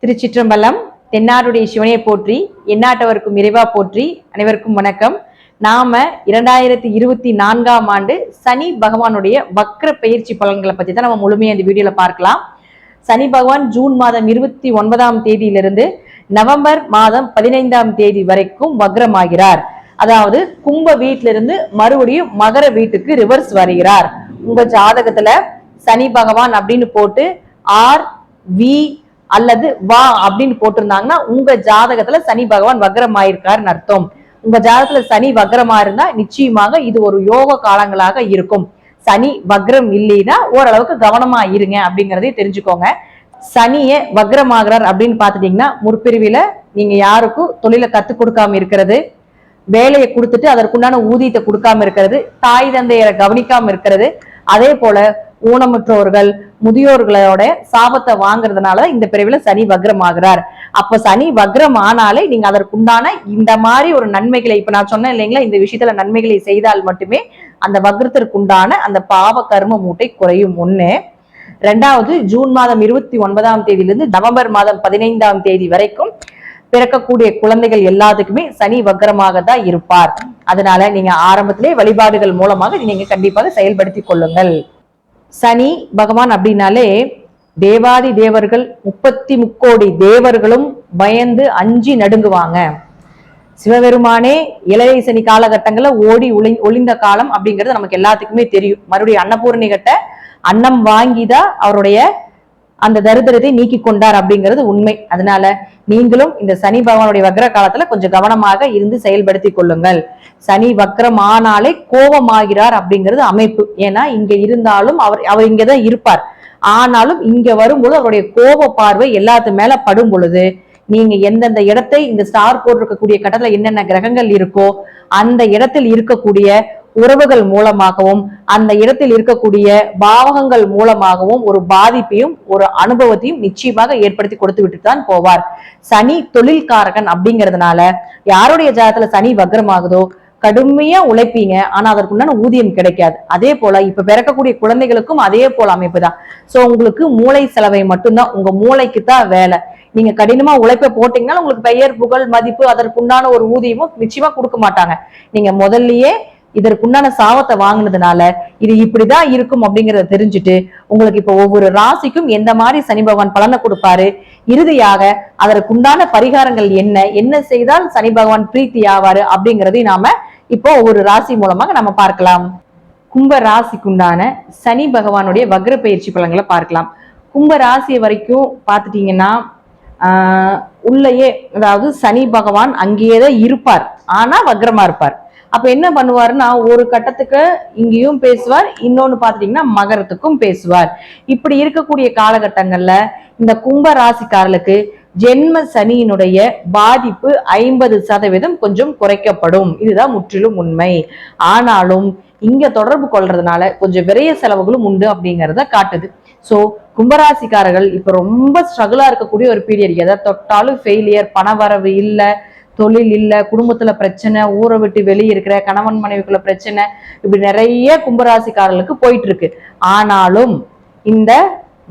திருச்சிற்றம்பலம். தென்னாருடைய சிவனையை போற்றி, எந்நாட்டவருக்கும் இறைவா போற்றி. அனைவருக்கும் வணக்கம். நாம 2024ஆம் ஆண்டு சனி பகவானுடைய வக்ர பயிற்சி பலன்களை பத்தி தான் நம்ம முழுமையா இந்த வீடியோல பார்க்கலாம். சனி பகவான் ஜூன் மாதம் 29ஆம் தேதியிலிருந்து நவம்பர் மாதம் 15ஆம் தேதி வரைக்கும் வக்ரமாகிறார். அதாவது கும்ப வீட்டிலிருந்து மறுபடியும் மகர வீட்டுக்கு ரிவர்ஸ் வருகிறார். உங்க ஜாதகத்துல சனி பகவான் அப்படின்னு போட்டு ஆர் வி அல்லது வா அப்படின்னு போட்டிருந்தாங்கன்னா உங்க ஜாதகத்துல சனி பகவான் வக்ரம் ஆயிருக்காருன்னு அர்த்தம். உங்க ஜாதகத்துல சனி வக்ரமா இருந்தா நிச்சயமாக இது ஒரு யோக காலங்களாக இருக்கும். சனி வக்ரம் இல்லைன்னா ஓரளவுக்கு கவனமா இருங்க அப்படிங்கறதையும் தெரிஞ்சுக்கோங்க. சனிய வக்ரமாகிறார் அப்படின்னு பாத்துட்டீங்கன்னா முற்பிரிவில நீங்க யாருக்கும் தொழிலை கத்து கொடுக்காம இருக்கிறது, வேலையை கொடுத்துட்டு அதற்குண்டான ஊதியத்தை கொடுக்காம இருக்கிறது, தாய் தந்தையரை கவனிக்காம இருக்கிறது, அதே போல ஊனமுற்றோர்கள் முதியோர்களோட சாபத்தை வாங்குறதுனால இந்த பிரிவுல சனி வக்ரம் ஆகிறார். அப்ப சனி வக்ரம் ஆனாலே நீங்க அதற்குண்டான இந்த மாதிரி ஒரு நன்மைகளை, இப்ப நான் சொன்னேன் இல்லைங்களா, இந்த விஷயத்துல நன்மைகளை செய்தால் மட்டுமே அந்த வக்ரத்திற்குண்டான அந்த பாவ கர்ம மூட்டை குறையும். ஒண்ணு. ரெண்டாவது, ஜூன் மாதம் 29ஆம் தேதியிலிருந்து நவம்பர் மாதம் 15ஆம் தேதி வரைக்கும் பிறக்கக்கூடிய குழந்தைகள் எல்லாத்துக்குமே சனி வக்ரமாக தான் இருப்பார். அதனால நீங்க ஆரம்பத்திலே வழிபாடுகள் மூலமாக நீங்க கண்டிப்பாக செயல்படுத்தி கொள்ளுங்கள். சனி பகவான் அப்படின்னாலே தேவாதி தேவர்கள் 33 தேவர்களும் பயந்து அஞ்சி நடுங்குவாங்க. சிவபெருமானே இளைய சனி காலகட்டங்கள்ல ஓடி ஒளிந்த காலம் அப்படிங்கிறது நமக்கு எல்லாத்துக்குமே தெரியும். மறுபடியும் அன்னபூரணி கட்ட அன்னம் வாங்கிதான் அவருடைய அந்த தரித்திரத்தை நீக்கி கொண்டார் அப்படிங்கிறது உண்மை. அதனால நீங்களும் இந்த சனி பகவானுடைய வக்ர காலத்துல கொஞ்சம் கவனமாக இருந்து செயல்படுத்தி கொள்ளுங்கள். சனி வக்ரம் ஆனாலே கோபமாகிறார் அப்படிங்கிறது அமைப்பு. ஏன்னா இங்க இருந்தாலும் அவர் இங்கதான் இருப்பார். ஆனாலும் இங்க வரும்பொழுது அவருடைய கோப பார்வை எல்லாத்து மேல படும் பொழுது நீங்க எந்தெந்த இடத்தை இந்த ஸ்டார் போட்டிருக்கக்கூடிய கட்டத்துல என்னென்ன கிரகங்கள் இருக்கோ அந்த இடத்தில் இருக்கக்கூடிய உறவுகள் மூலமாகவும் அந்த இடத்தில் இருக்கக்கூடிய பாவகங்கள் மூலமாகவும் ஒரு பாதிப்பையும் ஒரு அனுபவத்தையும் நிச்சயமாக ஏற்படுத்தி கொடுத்து விட்டு தான் போவார். சனி தொழில்காரகன் அப்படிங்கிறதுனால யாருடைய ஜாதகத்துல சனி வக்ரமாகுதோ கடுமையா உழைப்பீங்க, ஆனா அதற்குண்டான ஊதியம் கிடைக்காது. அதே போல இப்ப பிறக்கக்கூடிய குழந்தைகளுக்கும் அதே போல அமைப்பு தான். சோ உங்களுக்கு மூளை செலவை மட்டும்தான், உங்க மூளைக்கு தான் வேலை. நீங்க கடினமா உழைப்ப போட்டீங்கன்னா உங்களுக்கு பெயர் புகழ் மதிப்பு அதற்குண்டான ஒரு ஊதியமும் நிச்சயமா கொடுக்க மாட்டாங்க. நீங்க முதல்லயே இதற்குண்டான சாபத்தை வாங்கினதுனால இது இப்படிதான் இருக்கும் அப்படிங்கறத தெரிஞ்சுட்டு உங்களுக்கு இப்ப ஒவ்வொரு ராசிக்கும் எந்த மாதிரி சனி பகவான் பலனை கொடுப்பாரு, இறுதியாக அதற்குண்டான பரிகாரங்கள் என்ன செய்தால் சனி பகவான் பிரீத்தி ஆவாரு அப்படிங்கறதையும் நாம இப்போ ஒவ்வொரு ராசி மூலமாக நம்ம பார்க்கலாம். கும்ப ராசிக்குண்டான சனி பகவானுடைய வக்ர பயிற்சி பலன்களை பார்க்கலாம். கும்ப ராசியை வரைக்கும் பார்த்துட்டீங்கன்னா உள்ளேயே, அதாவது சனி பகவான் அங்கேயேதான் இருப்பார், ஆனா வக்ரமா இருப்பார். அப்ப என்ன பண்ணுவாருன்னா ஒரு கட்டத்துக்கு இங்கேயும் பேசுவார், இன்னொன்னு பாத்துட்டீங்கன்னா மகரத்துக்கும் பேசுவார். இப்படி இருக்கக்கூடிய காலகட்டங்கள்ல இந்த கும்ப ராசிக்காரர்களுக்கு ஜென்ம சனியினுடைய பாதிப்பு 50% கொஞ்சம் குறைக்கப்படும். இதுதான் முற்றிலும் உண்மை. ஆனாலும் இங்க தொடர்பு கொள்றதுனால கொஞ்சம் விரைய செலவுகளும் உண்டு அப்படிங்கிறத காட்டுது. சோ கும்பராசிக்காரர்கள் இப்ப ரொம்ப ஸ்ட்ரகிளா இருக்கக்கூடிய ஒரு பீரியட். எதை தொட்டாலும் ஃபெயிலியர், பண வரவு இல்ல, தொழில் இல்ல, குடும்பத்துல பிரச்சனை, ஊரை விட்டு வெளியே இருக்கிற கணவன் மனைவிக்குள்ள பிரச்சனை, இப்படி நிறைய கும்பராசிக்காரர்களுக்கு போயிட்டு இருக்கு. ஆனாலும் இந்த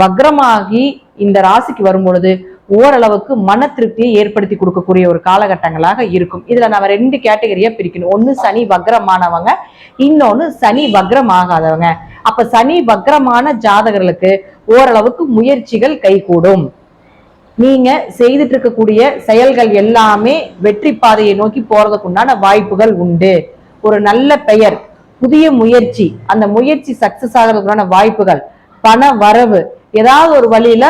வக்ரமாகி இந்த ராசிக்கு வரும் பொழுது ஓரளவுக்கு மன திருப்தியை ஏற்படுத்தி கொடுக்கக்கூடிய ஒரு காலகட்டங்களாக இருக்கும். இதுல நம்ம 2 கேட்டகரியா பிரிக்கணும். ஒண்ணு சனி வக்ரமானவங்க, இன்னொன்னு சனி வக்ரம் ஆகாதவங்க. அப்ப சனி வக்ரமான ஜாதகர்களுக்கு ஓரளவுக்கு முயற்சிகள் கைகூடும். நீங்க செய்துட்டு இருக்கக்கூடிய செயல்கள் எல்லாமே வெற்றி பாதையை நோக்கி போறதுக்குண்டான வாய்ப்புகள் உண்டு. ஒரு நல்ல பெயர், புதிய முயற்சி, அந்த முயற்சி சக்சஸ் ஆகிறதுக்குண்டான வாய்ப்புகள், பண வரவு, ஏதாவது ஒரு வழியில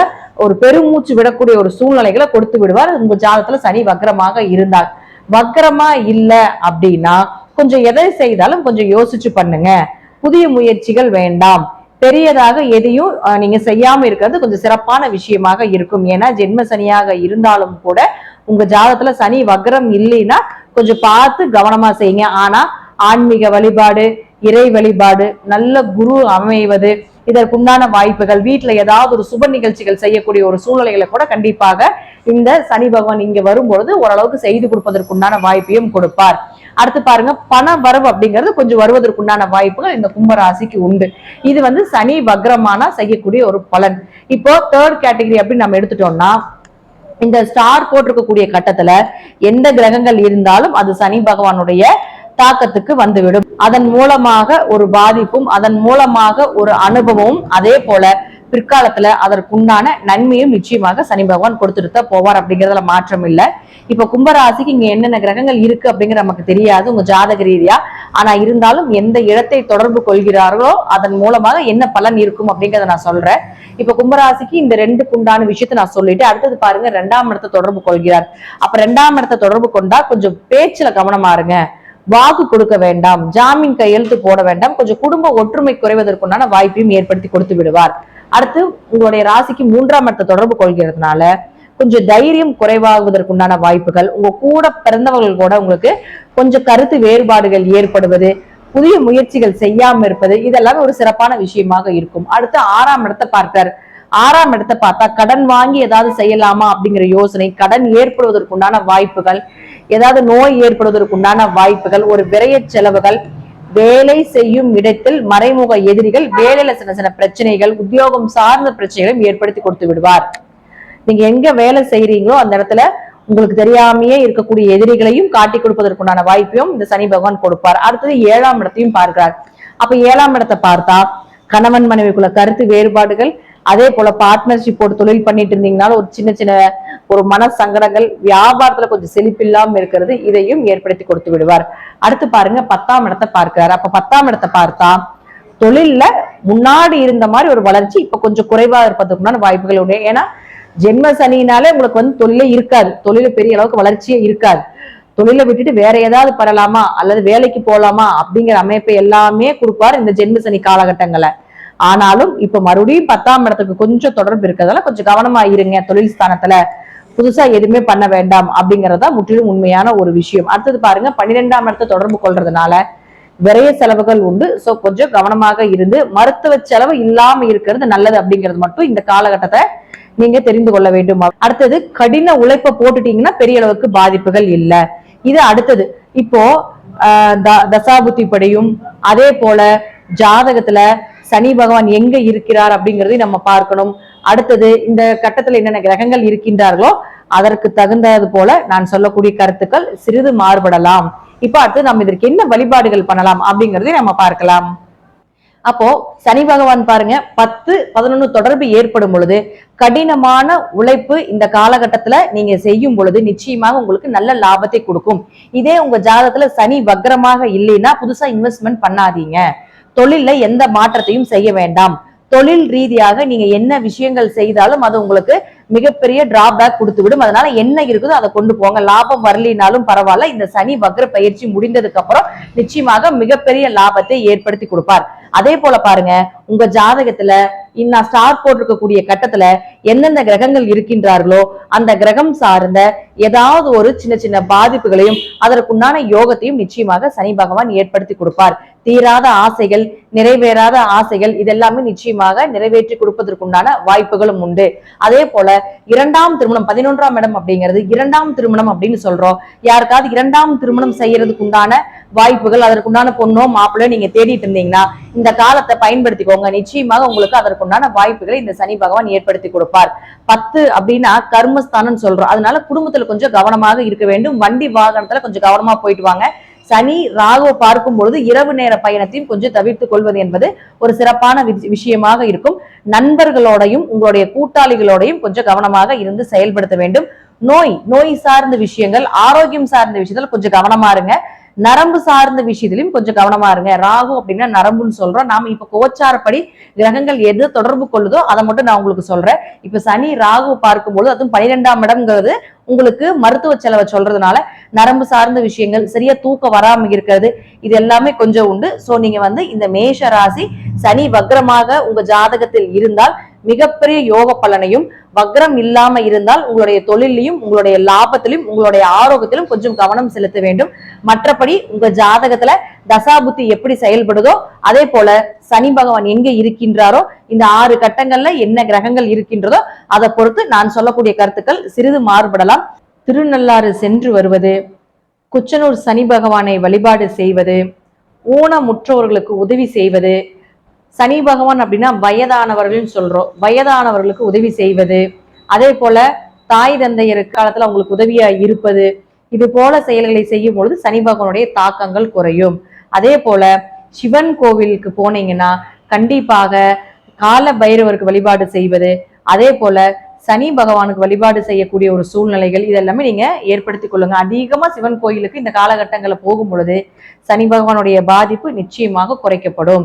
ஒரு பெருமூச்சு விடக்கூடிய ஒரு சூழ்நிலைகளை கொடுத்து விடுவார் உங்க ஜாதகத்துல சனி வக்ரமாக இருந்தால். வக்ரமா இல்ல அப்படின்னா கொஞ்சம் எதை செய்தாலும் கொஞ்சம் யோசிச்சு பண்ணுங்க. புதிய முயற்சிகள் வேண்டாம். பெரியதாக எதையும் நீங்க செய்யாம இருக்கிறது கொஞ்சம் சிறப்பான விஷயமாக இருக்கும். ஏன்னா ஜென்ம சனியாக இருந்தாலும் கூட உங்க ஜாதகத்துல சனி வக்ரம் இல்லைன்னா கொஞ்சம் பார்த்து கவனமா செய்யுங்க. ஆனா ஆன்மீக வழிபாடு, இறை வழிபாடு, நல்ல குரு அமைவது, இதற்குண்டான வாய்ப்புகள், வீட்டுல ஏதாவது ஒரு சுப நிகழ்ச்சிகள் செய்யக்கூடிய ஒரு சூழ்நிலைகளை கூட கண்டிப்பாக இந்த சனி பகவான் இங்க வரும்பொழுது ஓரளவுக்கு செய்து கொடுப்பதற்குண்டான வாய்ப்பையும் கொடுப்பார். அடுத்து பாருங்க, பண வரவு அப்படிங்கிறது கொஞ்சம் வருவதற்குண்டான வாய்ப்புகள் இந்த கும்பராசிக்கு உண்டு. இது சனி வக்ரமானா செய்யக்கூடிய ஒரு பலன். இப்போ 3rd கேட்டகரி அப்படின்னு நம்ம எடுத்துட்டோம்னா இந்த ஸ்டார் போட்டிருக்கக்கூடிய கட்டத்துல எந்த கிரகங்கள் இருந்தாலும் அது சனி பகவானுடைய தாக்கத்துக்கு வந்துவிடும். அதன் மூலமாக ஒரு பாதிப்பும், அதன் மூலமாக ஒரு அனுபவமும், அதே போல பிற்காலத்துல அதற்குண்டான நன்மையும் நிச்சயமாக சனி பகவான் கொடுத்துட்டு போவார் அப்படிங்கறதுல மாற்றம் இல்லை. இப்ப கும்பராசிக்கு இங்க என்னென்ன கிரகங்கள் இருக்கு அப்படிங்கிற நமக்கு தெரியாது உங்க ஜாதக ரீதியா. ஆனா இருந்தாலும் எந்த இடத்தை தொடர்பு கொள்கிறார்களோ அதன் மூலமாக என்ன பலன் இருக்கும் அப்படிங்கறத நான் சொல்றேன். இப்ப கும்பராசிக்கு இந்த ரெண்டுக்கு உண்டான விஷயத்த நான் சொல்லிட்டு அடுத்தது பாருங்க 2ஆம் இடத்தை தொடர்பு கொள்கிறார். அப்ப 2ஆம் இடத்தை தொடர்பு கொண்டா கொஞ்சம் பேச்சுல கவனமா இருங்க, வாக்கு கொடுக்க வேண்டாம், ஜாமீன் கையெழுத்து போட வேண்டாம், கொஞ்சம் குடும்ப ஒற்றுமை குறைவதற்குண்டான வாய்ப்பையும் ஏற்படுத்தி கொடுத்து விடுவார். அடுத்து உங்களுடைய ராசிக்கு 3ஆம் இடத்தை தொடர்பு கொள்கிறதுனால கொஞ்சம் தைரியம் குறைவாகுவதற்குண்டான வாய்ப்புகள், உங்க கூட பிறந்தவர்கள் கூட உங்களுக்கு கொஞ்சம் கருத்து வேறுபாடுகள் ஏற்படுவது, புதிய முயற்சிகள் செய்யாம இருப்பது, இதெல்லாமே ஒரு சிறப்பான விஷயமாக இருக்கும். அடுத்து 6ஆம் இடத்தை பார்க்கிறார். 6ஆம் இடத்தை பார்த்தா கடன் வாங்கி ஏதாவது செய்யலாமா அப்படிங்கிற யோசனை, கடன் ஏற்படுவதற்குண்டான வாய்ப்புகள், ஏதாவது நோய் ஏற்படுவதற்குண்டான வாய்ப்புகள், ஒரு விரைய செலவுகள், வேலை செய்யும் இடத்தில் மறைமுக எதிரிகள், வேலையில சின்ன சின்ன பிரச்சனைகள், உத்தியோகம் சார்ந்த பிரச்சனைகளும் ஏற்படுத்தி கொடுத்து விடுவார். நீங்க எங்க வேலை செய்யறீங்களோ அந்த இடத்துல உங்களுக்கு தெரியாமையே இருக்கக்கூடிய எதிரிகளையும் காட்டி கொடுப்பதற்குண்டான வாய்ப்பையும் இந்த சனி பகவான் கொடுப்பார். அடுத்தது 7ஆம் இடத்தையும் பார்க்கிறார். அப்ப 7ஆம் இடத்தை பார்த்தா கணவன் மனைவிக்குள்ள கருத்து வேறுபாடுகள், அதே போல பார்ட்னர்ஷிப் போட்டு தொழில் பண்ணிட்டு இருந்தீங்கனாலும் ஒரு சின்ன சின்ன ஒரு மன சங்கடங்கள், வியாபாரத்துல கொஞ்சம் செழிப்பில்லாம இருக்கிறது, இதையும் ஏற்படுத்தி கொடுத்து விடுவார். அடுத்து பாருங்க 10ஆம் இடத்தை பார்க்கிறார். அப்ப 10ஆம் இடத்தை பார்த்தா தொழில்ல முன்னாடி இருந்த மாதிரி ஒரு வளர்ச்சி இப்ப கொஞ்சம் குறைவா இருப்பதற்குண்டான வாய்ப்புகள் உண்டு. ஏன்னா ஜென்ம சனினாலே உங்களுக்கு தொழிலே இருக்காது, தொழில பெரிய அளவுக்கு வளர்ச்சியே இருக்காது. தொழிலை விட்டுட்டு வேற ஏதாவது பெறலாமா அல்லது வேலைக்கு போலாமா அப்படிங்கிற அமைப்பை எல்லாமே கொடுப்பார் இந்த ஜென்ம சனி காலகட்டங்களை. ஆனாலும் இப்ப மறுபடியும் 10ஆம் இடத்துக்கு கொஞ்சம் தொடர்பு இருக்கிறதால கொஞ்சம் கவனமா இருங்க. தொழில் ஸ்தானத்துல புதுசா எதுவுமே பண்ண வேண்டாம் அப்படிங்கறதா முற்றிலும் உண்மையான ஒரு விஷயம். அடுத்தது பாருங்க 12ஆம் இடத்தை தொடர்பு கொள்றதுனால விரைய செலவுகள் உண்டு. சோ கொஞ்சம் கவனமாக இருந்து மருத்துவ செலவு இல்லாம இருக்கிறது நல்லது அப்படிங்கிறது மட்டும் இந்த காலகட்டத்தை நீங்க தெரிந்து கொள்ள வேண்டும். அடுத்தது கடின உழைப்பை போட்டுட்டீங்கன்னா பெரிய அளவுக்கு பாதிப்புகள் இல்லை. இது அடுத்தது இப்போ தசாபுத்தி படியும், அதே போல ஜாதகத்துல சனி பகவான் எங்க இருக்கிறார் அப்படிங்கறதையும் நம்ம பார்க்கணும். அடுத்தது இந்த கட்டத்துல என்னென்ன கிரகங்கள் இருக்கின்றார்களோ அதற்கு தகுந்தது போல நான் சொல்லக்கூடிய கருத்துக்கள் சிறிது மாறுபடலாம். இப்ப அடுத்து நம்ம இதற்கு என்ன வழிபாடுகள் பண்ணலாம் அப்படிங்கறதையும் நம்ம பார்க்கலாம். அப்போ சனி பகவான் பாருங்க 10, 11 தொடர்பு ஏற்படும் பொழுது கடினமான உழைப்பு இந்த காலகட்டத்துல நீங்க செய்யும் பொழுது நிச்சயமாக உங்களுக்கு நல்ல லாபத்தை கொடுக்கும். இதே உங்க ஜாதகத்துல சனி வக்ரமாக இல்லைன்னா புதுசா இன்வெஸ்ட்மெண்ட் பண்ணாதீங்க, தொழில்ல எந்த மாற்றத்தையும் செய்ய வேண்டாம். தொழில் ரீதியாக நீங்க என்ன விஷயங்கள் செய்தாலும் அது உங்களுக்கு மிகப்பெரிய டிராபேக் கொடுத்து விடும். அதனால என்ன இருக்குதோ அதை கொண்டு போங்க. லாபம் வரலினாலும் பரவாயில்ல, இந்த சனி வக்ர பயிற்சி முடிந்ததுக்கு அப்புறம் நிச்சயமாக மிகப்பெரிய லாபத்தை ஏற்படுத்தி கொடுப்பார். அதே போல பாருங்க உங்க ஜாதகத்துல நான் ஸ்டார் போட்டிருக்கக்கூடிய கட்டத்துல எந்தெந்த கிரகங்கள் இருக்கின்றார்களோ அந்த கிரகம் சார்ந்த ஏதாவது ஒரு சின்ன சின்ன பாதிப்புகளையும் அதற்குண்டான யோகத்தையும் நிச்சயமாக சனி பகவான் ஏற்படுத்தி கொடுப்பார். தீராத ஆசைகள், நிறைவேறாத ஆசைகள் இதெல்லாமே நிச்சயமாக நிறைவேற்றி கொடுப்பதற்குண்டான வாய்ப்புகளும் உண்டு. அதே போல 2ஆம் திருமணம், 11ஆம் இடம் அப்படிங்கிறது 2ஆம் திருமணம் அப்படின்னு சொல்றோம். யாருக்காவது 2ஆம் திருமணம் செய்யறதுக்கு உண்டான வாய்ப்புகள், அதற்குண்டான பொண்ணோ மாப்பிள்ளோ நீங்க தேடிட்டு இருந்தீங்கன்னா இந்த காலத்தை பயன்படுத்திக்கோங்க. நிச்சயமாக உங்களுக்கு அதற்குண்டான வாய்ப்புகளை இந்த சனி பகவான் ஏற்படுத்தி கொடுப்பார். 10 அப்படின்னா கர்மஸ்தானம் சொல்றோம். அதனால குடும்பத்துல கொஞ்சம் கவனமாக இருக்க வேண்டும். வண்டி வாகனத்துல கொஞ்சம் கவனமா போயிட்டு வாங்க. சனி ராகுவை பார்க்கும் பொழுது இரவு நேர பயணத்தையும் கொஞ்சம் தவிர்த்து கொள்வது என்பது ஒரு சிறப்பான விஷயமாக இருக்கும். நண்பர்களோடையும் உங்களுடைய கூட்டாளிகளோடையும் கொஞ்சம் கவனமாக இருந்து செயல்படுத்த வேண்டும். நோய் சார்ந்த விஷயங்கள், ஆரோக்கியம் சார்ந்த விஷயத்துல கொஞ்சம் கவனமா இருங்க. நரம்பு சார்ந்த விஷயத்திலையும் கொஞ்சம் கவனமா இருங்க. ராகு அப்படின்னா நரம்புன்னு சொல்றோம். நாம இப்ப கோச்சாரப்படி கிரகங்கள் எது தொடர்பு கொள்ளுதோ அதை மட்டும் நான் உங்களுக்கு சொல்றேன். இப்ப சனி ராகு பார்க்கும்போது அதுவும் 12ஆம் இடம்ங்கிறது உங்களுக்கு மருத்துவ செலவை சொல்றதுனால நரம்பு சார்ந்த விஷயங்கள், சரியா தூக்கம் வராம இருக்கிறது, இது எல்லாமே கொஞ்சம் உண்டு. சோ நீங்க இந்த மேஷ ராசி சனி வக்ரமாக உங்க ஜாதகத்தில் இருந்தால் மிகப்பெரிய யோக பலனையும், வக்ரம் இல்லாம இருந்தால் உங்களுடைய தொழிலையும் உங்களுடைய லாபத்திலும் உங்களுடைய ஆரோக்கியத்திலும் கொஞ்சம் கவனம் செலுத்த வேண்டும். மற்றபடி உங்க ஜாதகத்துல தசாபுத்தி எப்படி செயல்படுதோ அதே போல சனி பகவான் எங்க இருக்கின்றாரோ இந்த 6 கட்டங்கள்ல என்ன கிரகங்கள் இருக்கின்றதோ அதை பொறுத்து நான் சொல்லக்கூடிய கருத்துக்கள் சிறிது மாறுபடலாம். திருநள்ளாறு சென்று வருவது, குச்சனூர் சனி பகவானை வழிபாடு செய்வது, ஊனமுற்றவர்களுக்கு உதவி செய்வது, சனி பகவான் அப்படின்னா வயதானவர்கள் சொல்றோம், வயதானவர்களுக்கு உதவி செய்வது, அதே போல தாய் தந்தையருக்கு காலத்துல அவங்களுக்கு உதவியா இருப்பது, இது போல செயல்களை செய்யும் பொழுது சனி பகவானுடைய தாக்கங்கள் குறையும். அதே போல சிவன் கோவிலுக்கு போனீங்கன்னா கண்டிப்பாக கால பைரவருக்கு வழிபாடு செய்வது, அதே போல சனி பகவானுக்கு வழிபாடு செய்யக்கூடிய ஒரு சூழ்நிலைகள் இதெல்லாமே நீங்க ஏற்படுத்திக் கொள்ளுங்க. அதிகமா சிவன் கோயிலுக்கு இந்த காலகட்டங்களை போகும் பொழுது சனி பகவானுடைய பாதிப்பு நிச்சயமாக குறைக்கப்படும்.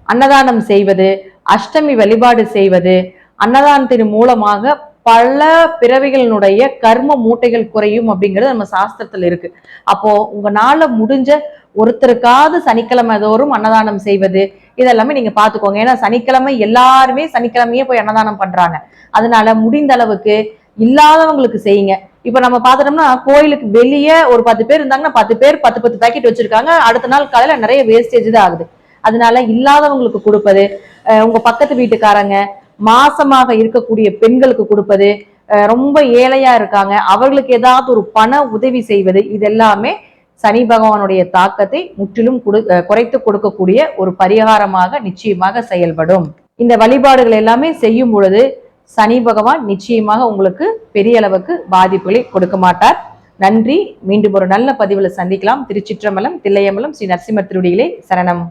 அன்னதானம் செய்வது, அஷ்டமி வழிபாடு செய்வது, அன்னதானத்தின் மூலமாக பல பிறவிகளினுடைய கர்ம மூட்டைகள் குறையும் அப்படிங்கிறது நம்ம சாஸ்திரத்துல இருக்கு. அப்போ உங்களால முடிஞ்ச ஒருத்தருக்காவது சனிக்கிழமை தோறும் அன்னதானம் செய்வது இதெல்லாமே நீங்க பாத்துக்கோங்க. ஏன்னா சனிக்கிழமை எல்லாருமே சனிக்கிழமையே போய் அன்னதானம் பண்றாங்க. அதனால முடிந்த அளவுக்கு இல்லாதவங்களுக்கு செய்யுங்க. இப்ப நம்ம பாத்துட்டோம்னா கோயிலுக்கு வெளியே ஒரு 10 பேர் இருந்தாங்கன்னா 10 பேர் 10 பேக்கெட் வச்சிருக்காங்க. அடுத்த நாள் காலையில நிறைய வேஸ்டேஜ் தான் ஆகுது. அதனால இல்லாதவங்களுக்கு கொடுப்பது, உங்க பக்கத்து வீட்டுக்காரங்க, மாசமாக இருக்கக்கூடிய பெண்களுக்கு கொடுப்பது, ரொம்ப ஏழையா இருக்காங்க அவர்களுக்கு ஏதாவது ஒரு பண உதவி செய்வது, இதெல்லாமே சனி பகவானுடைய தாக்கத்தை முற்றிலும் குறைத்து கொடுக்கக்கூடிய ஒரு பரிகாரமாக நிச்சயமாக செயல்படும். இந்த வழிபாடுகள் எல்லாமே செய்யும் பொழுது சனி பகவான் நிச்சயமாக உங்களுக்கு பெரிய அளவுக்கு பாதிப்புகளை கொடுக்க மாட்டார். நன்றி. மீண்டும் ஒரு நல்ல பதிவுல சந்திக்கலாம். திருச்சிற்றம்பலம், தில்லையம்பலம், ஸ்ரீ நரசிம்மர் திருவடிகளே சரணம்.